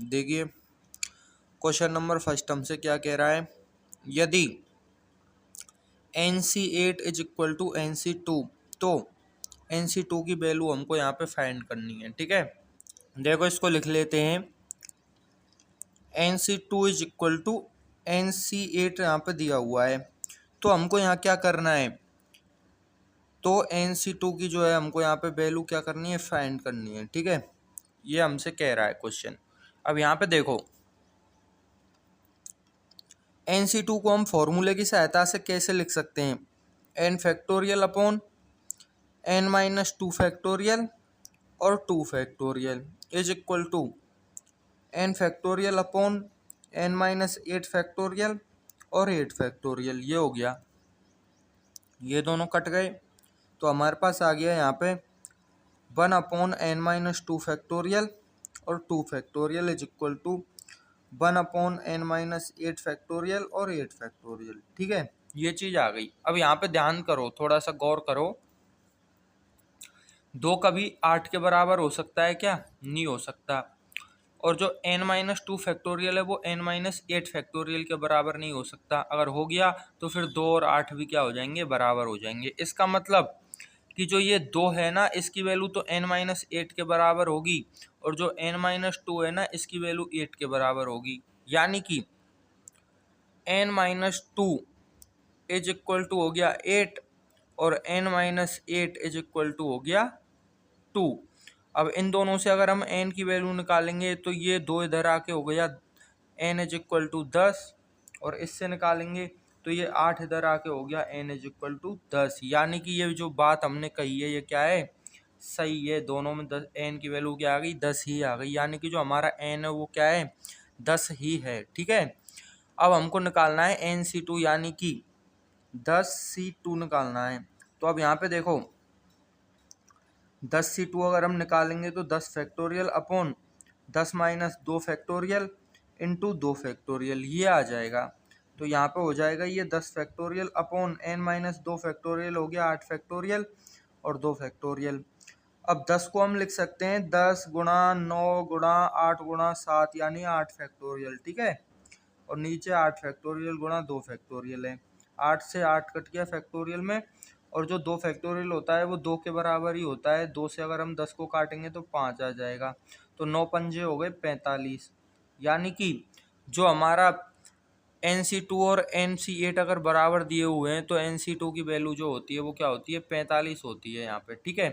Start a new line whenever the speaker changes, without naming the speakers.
देखिए question number first हमसे क्या कह रहा है, यदि NC8 is equal to NC2 तो NC2 की वैल्यू हमको यहाँ पे फाइंड करनी है। ठीक है, देखो इसको लिख लेते हैं। NC2 is equal to NC8 यहाँ पे दिया हुआ है, तो हमको यहाँ क्या करना है, तो NC2 की जो है हमको यहाँ पे वैल्यू क्या करनी है, फाइंड करनी है। ठीक है, ये हमसे कह रहा है क्वेश्चन। अब यहाँ पे देखो NC2 को हम फॉर्मूले की सहायता से कैसे लिख सकते हैं, n factorial upon n-2 factorial और 2 factorial is equal to n factorial upon n-8 factorial और 8 फैक्टोरियल। ये हो गया, ये दोनों कट गए तो हमारे पास आ गया यहाँ पे 1 अपॉन n-2 फैक्टोरियल और 2 factorial is equal to 1 upon n-8 factorial और 8 फैक्टोरियल। ठीक है, ये चीज आ गई। अब यहाँ पे ध्यान करो, थोड़ा सा गौर करो, 2 कभी 8 के बराबर हो सकता है क्या, नहीं हो सकता। और जो n-2 फैक्टोरियल है वो n-8 फैक्टोरियल के बराबर नहीं हो सकता। अगर हो गया तो फिर 2 और 8 भी क्या हो जाएंगे, बराबर हो जाएंगे। इसका मतलब कि जो ये 2 है ना, इसकी वैल्यू तो n-8 के बराबर होगी, और जो n-2 है ना, इसकी वैल्यू 8 के बराबर होगी। यानी कि n-2 इज इक्वल टू हो गया 8 और n-8 इज इक्वल टू हो गया 2। अब इन दोनों से अगर हम n की वैल्यू निकालेंगे तो ये 2 इधर आके हो गया n इज इक्वल टू 10, और इससे निकालेंगे तो ये 8 इधर आके हो गया n इज इक्वल टू 10। यानी कि ये जो बात हमने कही है ये क्या है, सही है। दोनों में 10, n की वैल्यू क्या आ गई, 10 ही आ गई। यानी कि जो हमारा n है वो क्या है, 10 ही है। ठीक है, अब हमको निकालना है NC2 यानी कि 10C2 निकालना है। तो अब यहाँ पे देखो 10C2 अगर हम निकालेंगे तो 10 factorial upon 10-2 factorial into 2 factorial, ये आ जाएगा। तो यहाँ पे हो जाएगा ये 10 फैक्टोरियल अपॉन n-2 फैक्टोरियल हो गया 8 फैक्टोरियल और 2 फैक्टोरियल। अब 10 को हम लिख सकते हैं 10 गुणा 9 गुणा 8 गुणा 7 यानी 8 फैक्टोरियल। ठीक है, और नीचे 8 फैक्टोरियल गुणा 2 फैक्टोरियल है। 8 से 8 कट गया फैक्टोरियल में, और जो 2 फैक्टोरियल होता है वो 2 के बराबर ही होता है। 2 से अगर हम 10 को काटेंगे तो 5 आ जाएगा, तो 9 पंजे हो गए 45। यानी कि जो हमारा NC2 और NC8 अगर बराबर दिए हुए हैं तो NC2 की वैल्यू जो होती है वो क्या होती है, 45 होती है यहाँ पे। ठीक है,